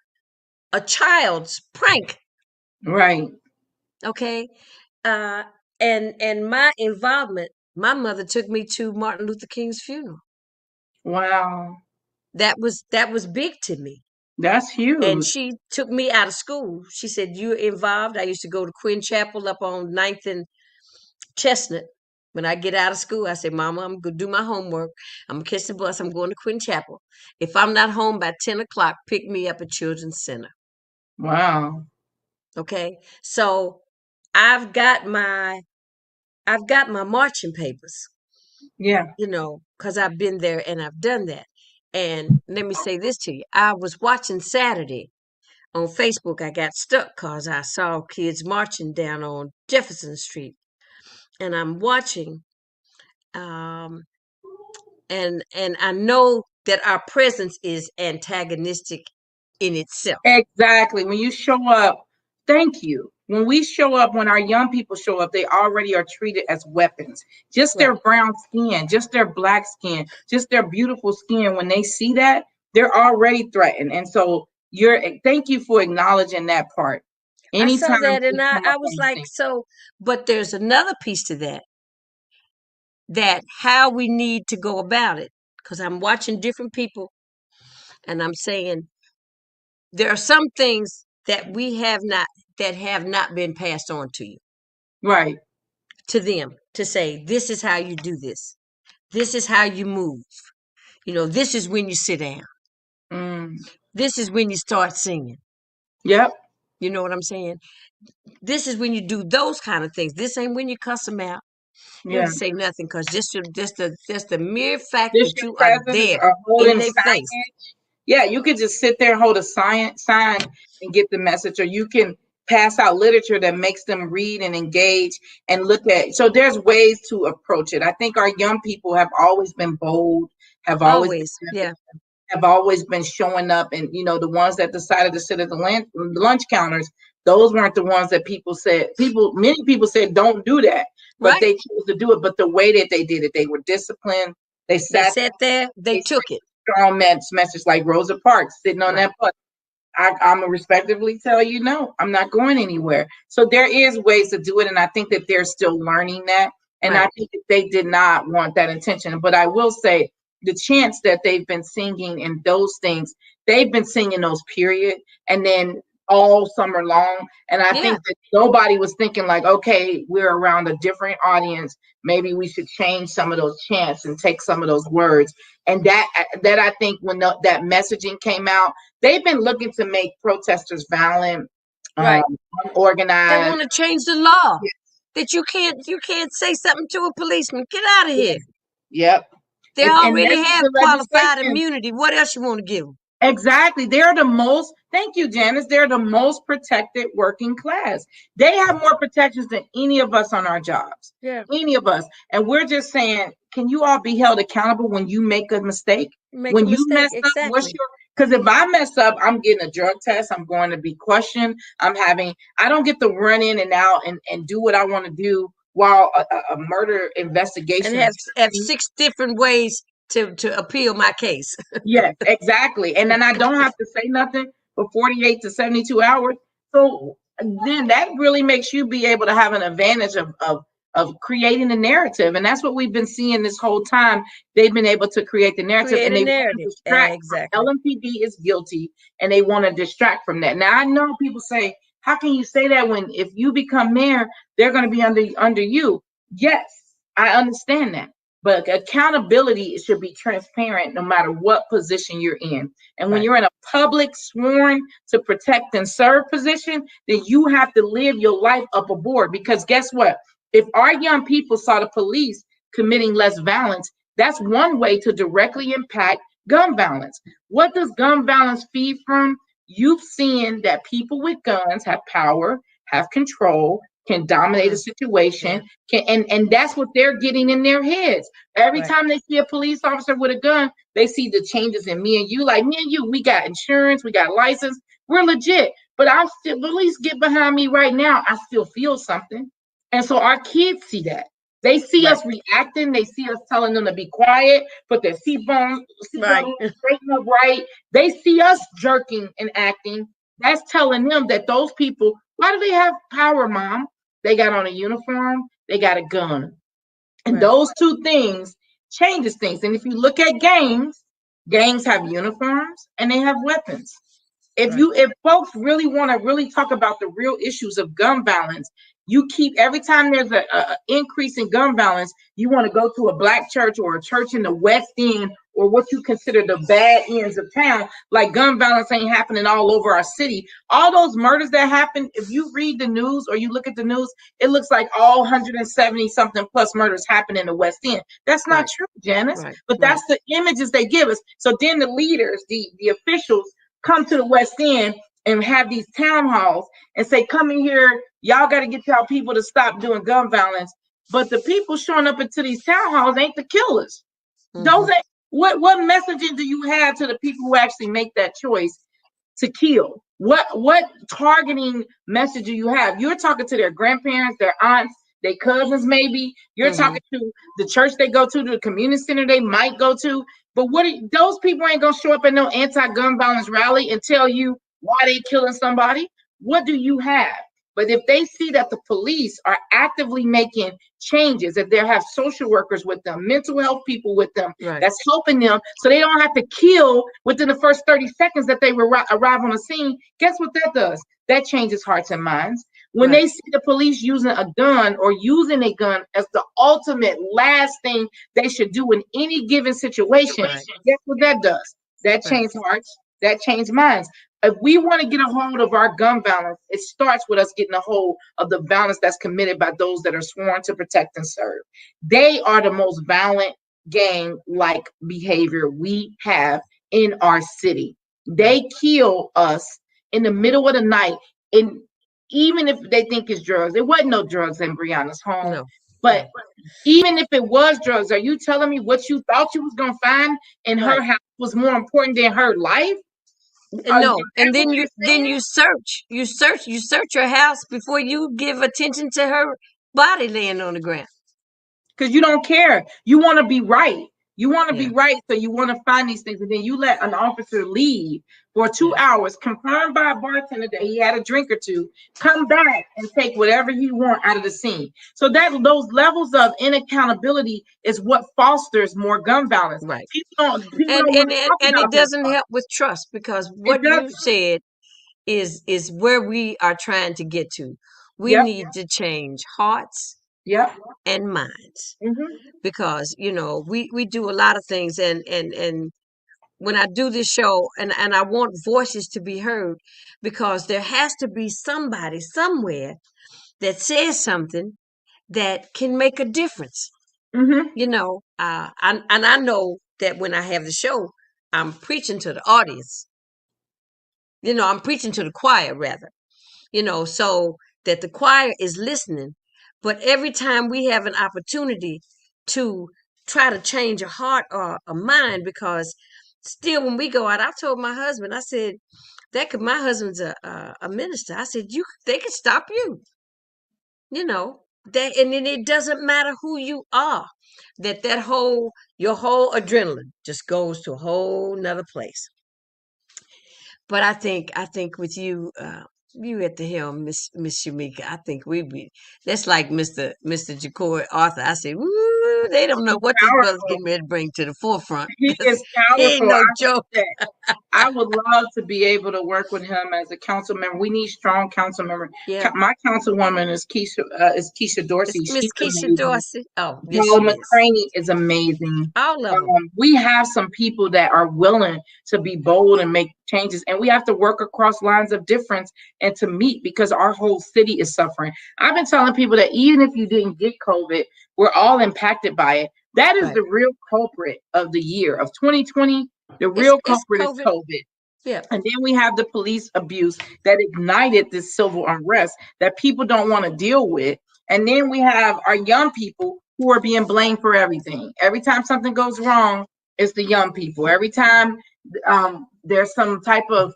a child's prank. Right. Okay, uh, and my involvement. My mother took me to Martin Luther King's funeral. Wow. That was big to me. That's And huge. she took me out of school. She said, "You're involved." I used to go to Quinn Chapel up on Ninth and Chestnut. When I get out of school, I say, "Mama, I'm gonna do my homework. I'm gonna catch the bus. I'm going to Quinn Chapel. If I'm not home by 10 o'clock, pick me up at Children's Center." Wow. Okay, so I've got my I've got my marching papers, Yeah. because I've been there and I've done that. And let me say this to you. I was watching Saturday on Facebook. I got stuck because I saw kids marching down on Jefferson Street. And I'm watching, um, and I know that our presence is antagonistic in itself. Exactly. When you show up, thank you. When we show up, when our young people show up, they already are treated as weapons. Just their Right. brown skin, just their black skin, just their beautiful skin. When they see that, they're already threatened. And so thank you for acknowledging that part. I saw Anytime that and they come I up was on like, anything. so, but there's another piece to that, that how we need to go about it. Because I'm watching different people and I'm saying there are some things that have not been passed on to you, Right. to them, to say, this is how you do this. This is how you move. This is when you sit down. Mm. This is when you start singing. Yep. You know what I'm saying? This is when you do those kind of things. This ain't when you cuss them out. You don't Yeah. have to say nothing because just the mere fact Just that your you are presence there or in holding their sign. face. Yeah, you could just sit there, hold a sign and get the message, or you can pass out literature that makes them read and engage and look at. So there's ways to approach it. I think our young people have always been bold, have always Always. been, Yeah. have always been showing up. And, the ones that decided to sit at the lunch counters, those weren't the ones that many people said, don't do that, but Right. they chose to do it. But the way that they did it, they were disciplined. They They sat sat there, they there, took it. strong message like Rosa Parks sitting on Right. that bus. I'm gonna respectively tell you, no, I'm not going anywhere. So there is ways to do it, and I think that they're still learning that. And I Right. think that they did not want that intention. But I will say, the chants that they've been singing and those things, they've been singing those period, and then all summer long. And I Yeah. think that nobody was thinking like, okay, we're around a different audience. Maybe we should change some of those chants and take some of those words. And that I think when that messaging came out, they've been looking to make protesters violent, Right. They unorganized. want to change the law that you can't say something to a policeman. Get out of Yeah. here. Yep. They And already that's what have the qualified legislation. immunity. What else you want to give them? Exactly. They're the most, thank you, Janice. They're the most protected working class. They have more protections than any of us on our jobs. Yeah. Any of us. And we're just saying, can you all be held accountable when you make a mistake? Make a When you mistake. mess up, Exactly. because if I mess up, I'm getting a drug test. I'm going to be questioned. I don't get to run in and out and do what I want to do while a murder And investigation have is have happening. 6 different ways to appeal my case. Yes, exactly. And then I don't have to say nothing for 48 to 72 hours. So then that really makes you be able to have an advantage of creating a narrative. And that's what we've been seeing this whole time. They've been able to create the narrative, Create and a they want to narrative. distract from Exactly. LMPD is guilty, and they want to distract from that. Now I know people say, how can you say that when if you become mayor, they're going to be under you? Yes, I understand that. But accountability should be transparent no matter what position you're in. And when Right. you're in a public sworn to protect and serve position, then you have to live your life up aboard. Because guess what? If our young people saw the police committing less violence, that's one way to directly impact gun violence. What does gun violence feed from? You've seen that people with guns have power, have control, can dominate a Mm, yeah. situation, and that's what they're getting in their heads. Every Right. time they see a police officer with a gun, they see the changes in me and you. Like me and you, we got insurance, we got license, we're legit. But I'm still, police get behind me right now, I still feel something. And so our kids see that. They see Right. us reacting. They see us telling them to be quiet, put their seatbelt Right. on, straighten up right. They see us jerking and acting. That's telling them that those people, why do they have power, mom? They got on a uniform, they got a gun. And Right. those two things changes things. And if you look at gangs have uniforms and they have weapons. Right. If folks really want to really talk about the real issues of gun violence, you keep every time there's a increase in gun violence, you want to go to a black church or a church in the West End or what you consider the bad ends of town, like gun violence ain't happening all over our city. All those murders that happen, if you read the news or you look at the news, it looks like all 170 something plus murders happen in the West End. That's not true, Janice. But that's the images they give us. So then the leaders, the officials, come to the West End and have these town halls and say, come in here, y'all got to get y'all people to stop doing gun violence. But the people showing up into these town halls ain't the killers. Those ain't, what messaging do you have to the people who actually make that choice to kill? What targeting message do you have? You're talking to their grandparents, their aunts, their cousins, maybe. You're talking to the church they go to, the community center they might go to. But those people ain't gonna show up at no anti-gun violence rally and tell you why they killing somebody. What do you have? But if they see that the police are actively making changes, that they have social workers with them, mental health people with them, that's helping them so they don't have to kill within the first 30 seconds that they arrive on the scene, guess what that does? That changes hearts and minds. When they see the police using a gun or using a gun as the ultimate last thing they should do in any given situation, guess what that does? That changes hearts, that changes minds. If we want to get a hold of our gun violence, it starts with us getting a hold of the violence that's committed by those that are sworn to protect and serve. They are the most violent gang-like behavior we have in our city. They kill us in the middle of the night, and even if they think it's drugs, it wasn't no drugs in Brianna's home. But even if it was drugs, are you telling me what you thought you was gonna find in her house was more important than her life? No, and then you search your house before you give attention to her body laying on the ground. Because you don't care. You want to be right. You want to be right, so you want to find these things, and then you let an officer leave for 2 hours, confirmed by a bartender that he had a drink or two, come back and take whatever you want out of the scene. So that those levels of inaccountability is what fosters more gun violence. And it doesn't help with trust, because what you said is where we are trying to get to. We need to change hearts and minds. Because we do a lot of things, and when I do this show, and I want voices to be heard, because there has to be somebody somewhere that says something that can make a difference. And I know that when I have the show, I'm preaching to the audience. I'm preaching to the choir, rather, so that the choir is listening. But every time we have an opportunity to try to change a heart or a mind, because still when we go out, I told my husband, I said, my husband's a minister. I said, they could stop you, and then it doesn't matter who you are, your whole adrenaline just goes to a whole nother place. But I think with you, you at the helm, Miss Shameka, I think that's like Mr. Ja'Cory Arthur. I said, woo, they don't know what this brother's getting ready to bring to the forefront. He is powerful. He ain't no joke. I would love to be able to work with him as a council member. We need strong council members. My councilwoman is Keisha Dorsey. Miss Keisha Dorsey. Oh, yes, Joel McCraney is amazing. All of them. We have some people that are willing to be bold and make changes, and we have to work across lines of difference and to meet, because our whole city is suffering. I've been telling people that even if you didn't get COVID, we're all impacted by it. That is the real culprit of the year of 2020. The real culprit is COVID. Yeah. And then we have the police abuse that ignited this civil unrest that people don't want to deal with. And then we have our young people who are being blamed for everything. Every time something goes wrong, it's the young people. Every time there's some type of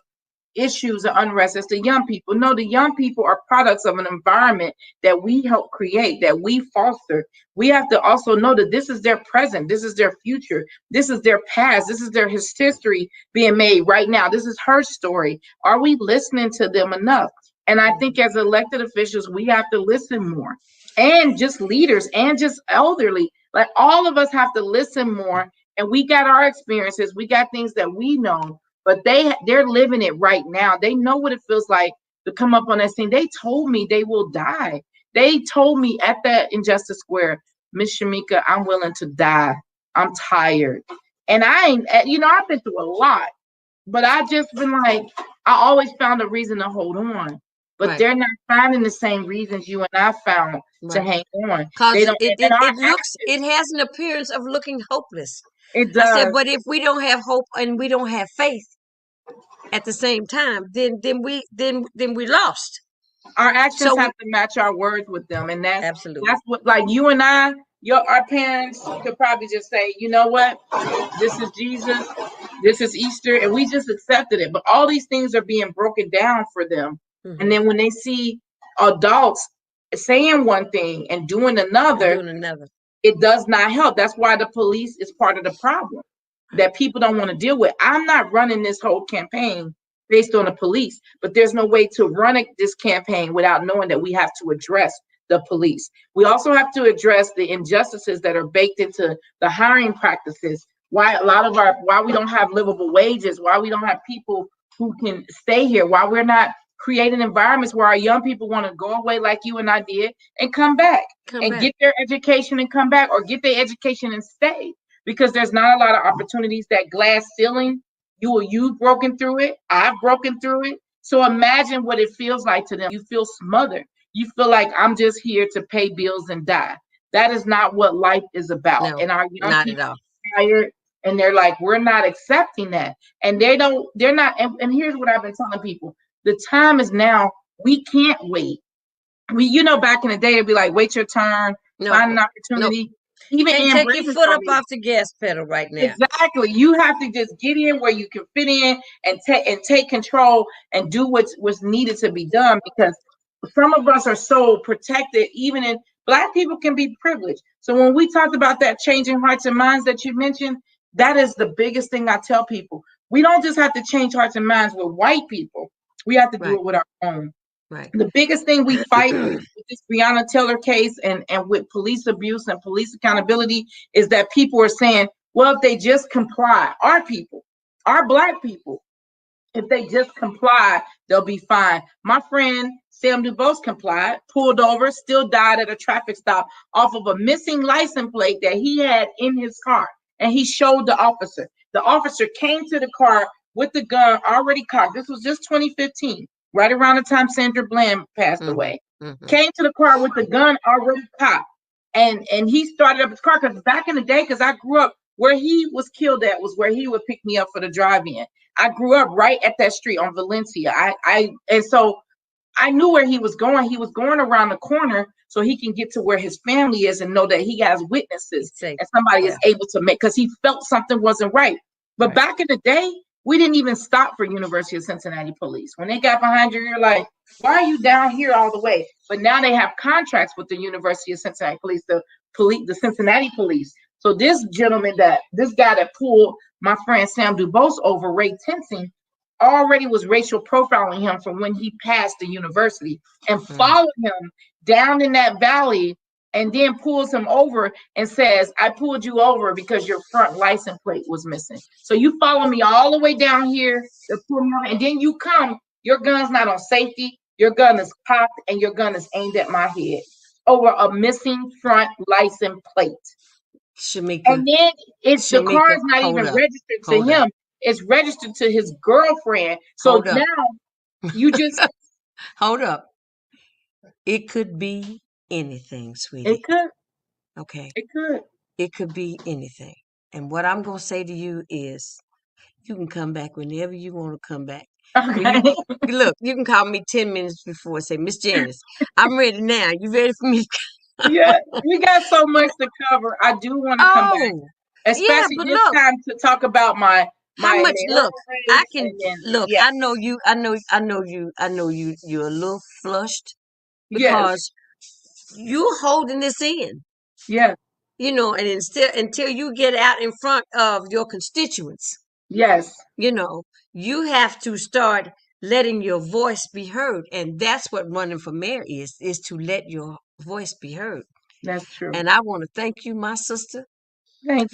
issues or unrest, it's the young people. No, the young people are products of an environment that we help create, that we foster. We have to also know that this is their present, this is their future, this is their past, this is their history being made right now. This is her story. Are we listening to them enough? And I think as elected officials, we have to listen more, and just leaders and just elderly, like all of us have to listen more. And we got our experiences, we got things that we know, but they're living it right now. They know what it feels like to come up on that scene. They told me they will die. They told me at that Injustice Square, Miss Shameka, I'm willing to die. I'm tired. And I ain't, I've been through a lot, but I just been like, I always found a reason to hold on. But Right. they're not finding the same reasons you and I found to Right. hang on. They Because don't, and our it has an appearance of looking hopeless. it I said, does. but if we don't have hope and we don't have faith at the same time, then we lost. Our actions So have to match our words with them, and absolutely. that's what, like, you and I, our parents could probably just say, you know what, this is Jesus, this is Easter, and we just accepted it. But all these things are being broken down for them, and then when they see adults saying one thing and doing another, it does not help. That's why the police is part of the problem that people don't want to deal with. I'm not running this whole campaign based on the police, but there's no way to run this campaign without knowing that we have to address the police. We also have to address the injustices that are baked into the hiring practices. Why we don't have livable wages, why we don't have people who can stay here, why we're not creating environments where our young people want to go away like you and I did and come back and get their education and come back, or get their education and stay, because there's not a lot of opportunities. That glass ceiling, you've broken through it, I've broken through it. So imagine what it feels like to them. You feel smothered. You feel like, I'm just here to pay bills and die. That is not what life is about. No, and our young not people at all. are tired, and they're like, we're not accepting that. And they're not. And here's what I've been telling people: the time is now. We can't wait. Back in the day, it'd be like, wait your turn, find an opportunity. Even can't take your foot up off the gas pedal right now. Exactly. You have to just get in where you can fit in and take control and do what's needed to be done, because some of us are so protected. Even in Black people can be privileged. So when we talked about that changing hearts and minds that you mentioned, that is the biggest thing I tell people. We don't just have to change hearts and minds with white people. We have to do it with our own. Right. The biggest thing we fight with this Breonna Taylor case and with police abuse and police accountability is that people are saying, well, if they just comply, our people, our Black people, if they just comply, they'll be fine. My friend Sam DuBose complied, pulled over, still died at a traffic stop off of a missing license plate that he had in his car. And he showed the officer. The officer came to the car with the gun already cocked. This was just 2015, right around the time Sandra Bland passed away. Came to the car with the gun already cocked. And he started up his car, because back in the day, because I grew up where he was killed at was where he would pick me up for the drive-in. I grew up right at that street on Valencia. And so I knew where he was going. He was going around the corner so he can get to where his family is and know that he has witnesses and somebody is able to make, because he felt something wasn't right. But back in the day, we didn't even stop for University of Cincinnati police. When they got behind you, you're like, why are you down here all the way? But now they have contracts with the University of Cincinnati police, the Cincinnati police. So this guy that pulled my friend Sam DuBose over, Ray Tensing, already was racial profiling him from when he passed the university, and followed him down in that valley, and then pulls him over and says, I pulled you over because your front license plate was missing. So you follow me all the way down here to pull me over, and then you come, your gun's not on safety, your gun is cocked, and your gun is aimed at my head over a missing front license plate. Shameka, and then the car is not even registered to him. It's registered to his girlfriend. So now you just hold up. It could be anything, sweetie. It could. Okay. It could. It could be anything. And what I'm gonna say to you is, you can come back whenever you want to come back. Okay. Look, you can call me 10 minutes before and say, Miss Janice, I'm ready now. You ready for me? Yeah, we got so much to cover. I do want to come back, especially this time, to talk about my how much. Look, I can look. Yeah. I know you. You're a little flushed because you're holding this in. Yeah. And until you get out in front of your constituents. Yes. You have to start letting your voice be heard. And that's what running for mayor is to let your voice be heard. That's true. And I want to thank you, my sister,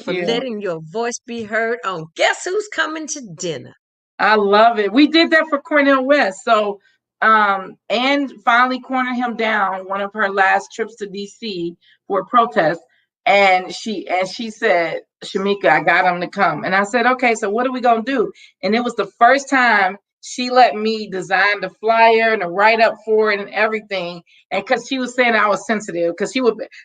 for letting your voice be heard on Guess Who's Coming to Dinner. I love it. We did that for Cornel West. So, and finally cornered him down one of her last trips to DC for a protest. And she said, Shameka, I got them to come. And I said, okay, so what are we going to do? And it was the first time she let me design the flyer and the write up for it and everything. And because she was saying I was sensitive, because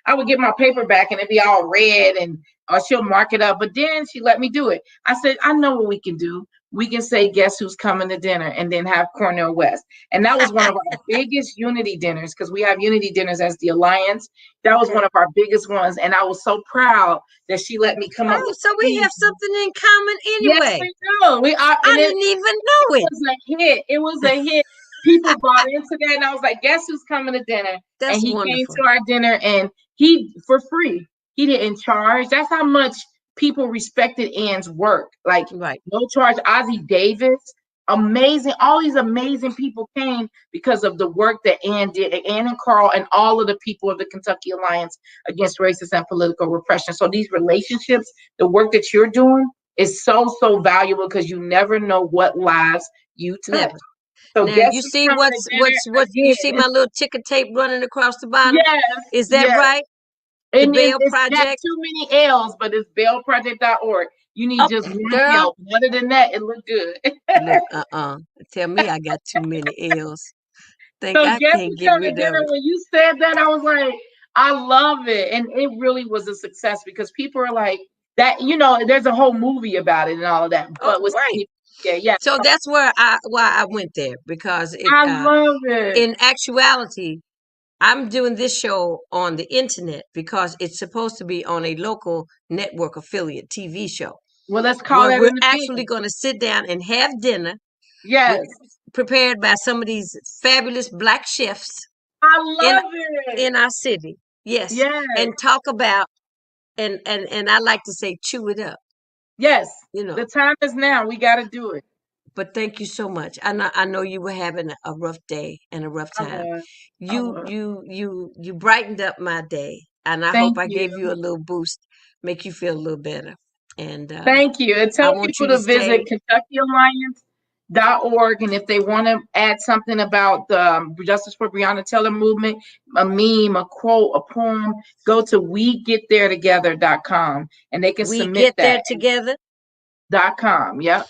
I would get my paper back and it'd be all red and or she'll mark it up. But then she let me do it. I said, I know what we can do. We can say, guess who's coming to dinner, and then have Cornell West. And that was one of our biggest unity dinners, because we have unity dinners as the Alliance. That was one Okay. of our biggest ones. And I was so proud that she let me come up Oh, with so we things. have something in common Yes, anyway. we do. We are, I and didn't even know it. was a hit. It was a hit. People bought into that, and I was like, "Guess who's coming to dinner?" And That's he came wonderful. to our dinner, and he for free. He didn't charge. That's how much people respected Ann's work. Like Right. no charge. Ozzie Davis, amazing. All these amazing people came because of the work that Ann did. Ann and Carl and all of the people of the Kentucky Alliance Against Racist and Political Repression. So these relationships, the work that you're doing, is so valuable, because you never know what lives you touch. Never. So Now guess you who's see coming to what's you see dinner my again? little ticker tape running across the bottom? Yes, Is that yes. right? The And Bail it's got Project? too many L's, but it's bailproject.org. You need Oh, just one girl. L. Other than that, it looked good. Look, tell me I got too many L's. Think So I guess can't who's get coming to rid of dinner? it. When you said that, I was like, I love it. And it really was a success, because people are like that, there's a whole movie about it and all of that. Oh, But with right. yeah. So that's why I went there, because it I love it. in actuality I'm doing this show on the internet because it's supposed to be on a local network affiliate TV show Well, let's call where that we're in the actually pen. going to sit down and have dinner with Yes. prepared by some of these fabulous black chefs I in love it. in our city. Yes, Yes. and talk about and I like to say chew it up, Yes. you know. The time is now. We got to do it. But thank you so much. I know you were having a rough day and a rough I time. was. I You was. you you brightened up my day, and I hope Thank I gave you. you a little boost, make you feel a little better. And Thank you. And I tell want people you to to visit stay. KentuckyAlliance.org. And if they want to add something about the Justice for Breonna Taylor movement, a meme, a quote, a poem, go to WeGetThereTogether.com, and they can We submit get there that. together. .com. Yep.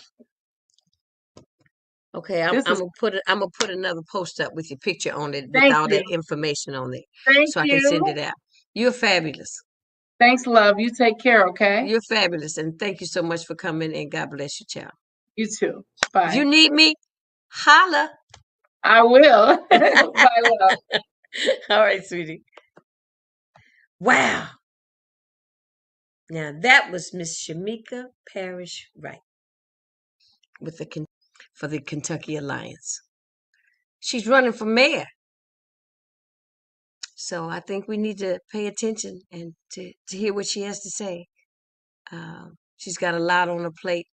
Okay, I'm, This I'm is, gonna put it. I'm gonna put another post up with your picture on it, with thank all you. that information on there, Thank so I can send you. it out. You're fabulous. Thanks, love. You take care, okay? You're fabulous, and thank you so much for coming. And God bless you, child. You too. If you Bye. need me, holla. I will. Bye, love. All right, sweetie. Wow. Now that was Miss Shameka Parrish Wright with for the Kentucky Alliance. She's running for mayor, so I think we need to pay attention and to hear what she has to say. She's got a lot on her plate.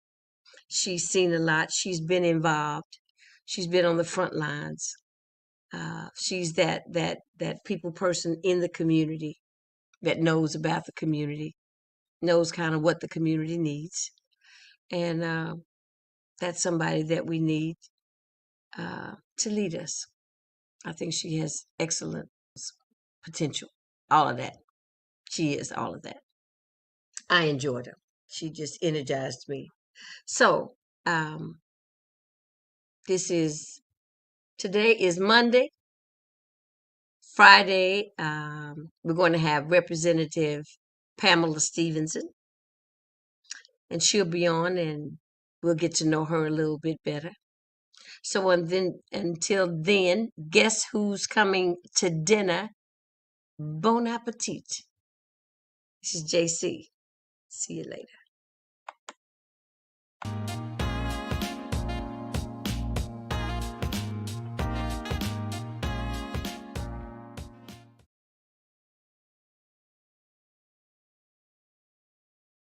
She's seen a lot. She's been involved. She's been on the front lines. She's that people person in the community that knows about the community, knows kind of what the community needs, and that's somebody that we need to lead us. I think she has excellent potential. All of that. She is all of that. I enjoyed her. She just energized me. So, um, this is today is Monday. Friday, we're going to have Representative Pamela Stevenson, and she'll be on, and we'll get to know her a little bit better. So, until then, guess who's coming to dinner? Bon appetit. This is JC. See you later.